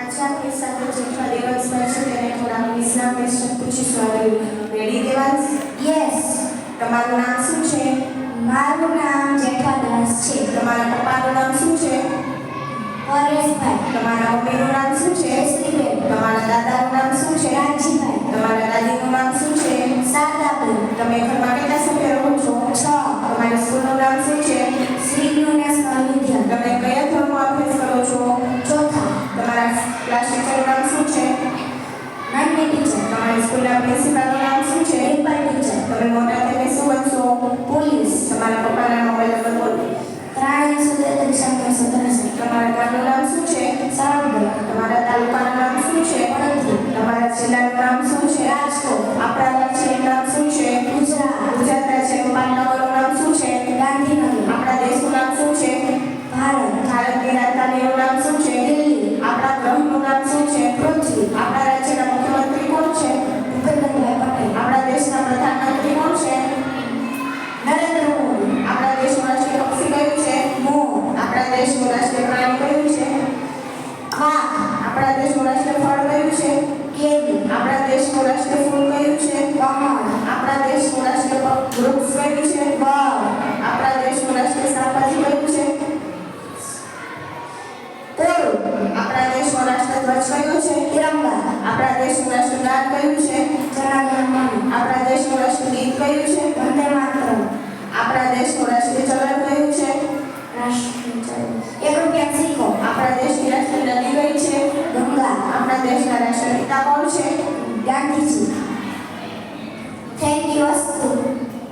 આજે આપણી સાથે જેટલા દેવાંશભાઈ છે તેને થોડા ક્વિઝના ક્વેશ્ચન પૂછીશું. રેડી દેવાંશ? યસ. તમારું નામ શું છે? મારું નામ જેઠાદાસ છે. તમારા પપ્પાનું નામ શું છે? પરેશભાઈ. તમારા મમ્મીનું નામ શું છે? જયશ્રીબેન. તમારા દાદાનું નામ શું છે? રાજીભાઈ. તમારા દાદીનું નામ શું છે? શારદાબેન. તમે ઘરમાં કેટલા સભ્ય રહો છો? 6. તમારી સ્કૂલનું નામ શું છે? શ્રી નેશનલ વિદ્યાલય. તમે કયા ધોરણમાં અભ્યાસ કરો છો? 4. તમારા ક્લાસ ટીચરનું નામ શું છે? નંદની ટીચર. તમારી સ્કૂલના પ્રિન્સિપાલનું નામ શું છે? ડિમ્પલ ટીચર. તમે મોટા થઈને શું બનશો? પોલીસ. તમારા પપ્પાના મોબાઈલ નંબર બોલો. 337 તમારા ગામનું નામ શું છે? સારંગપુર. તમારા તાલુકાનું નામ શું છે? વડોદરા. તમારા જિલ્લાનું નામ શું છે? રાજકોટ. આપણા રાજ્યનું નામ શું છે? ગુજરાત. ગુજરાત રાજ્યનું પાટનગરનું નામ શું છે? ગાંધીનગર. આપણા દેશનું નામ શું છે? ભારત. ભારતની રાજધાનીનું નામ શું છે? દિલ્હી. આપણા ગ્રહનું નામ શું છે? પૃથ્વી. આપણા રાજ્યના મુખ્યમંત્રી કોણ છે? ભૂપેન્દ્રભાઈ પટેલ. આપણા દેશના પ્રધાનમંત્રી કોણ છે? નરેન્દ્ર મોદી. આપણા દેશનું રાષ્ટ્રીય પક્ષી કયું છે? મોર. આપણા દેશનું રાષ્ટ્રીય પ્રાણી કયું છે? વાઘ. આપણા દેશનું રાષ્ટ્રીય ફળ કયું છે? કેરી. આપણા દેશનું રાષ્ટ્રીય ફૂલ કયું છે? કમળ. આપણા દેશનું રાષ્ટ્રીય વૃક્ષ કયું છે? બળ. આપણા દેશનું રાષ્ટ્રીય શાકભાજી કયું છે? પોળું. આપણા દેશનો રાષ્ટ્રધ્વજ કયો છે? તિરંગા. આપણા દેશનું રાષ્ટ્રગાન કયું છે? જનગણમન. આપણા દેશનું રાષ્ટ્રગીત કયું છે? વંદે માતરમ. આપણા દેશનું રાષ્ટ્રીય ચલણ કયું છે? રાષ્ટ્રીય. 1 રૂપિયા સિક્કો. આપણા દેશની રાષ્ટ્રીય નદી કઈ છે? ગંગા. આપણા દેશના રાષ્ટ્રપિતા કોણ છે? ગાંધીજી. Thank you. અસ્તુ.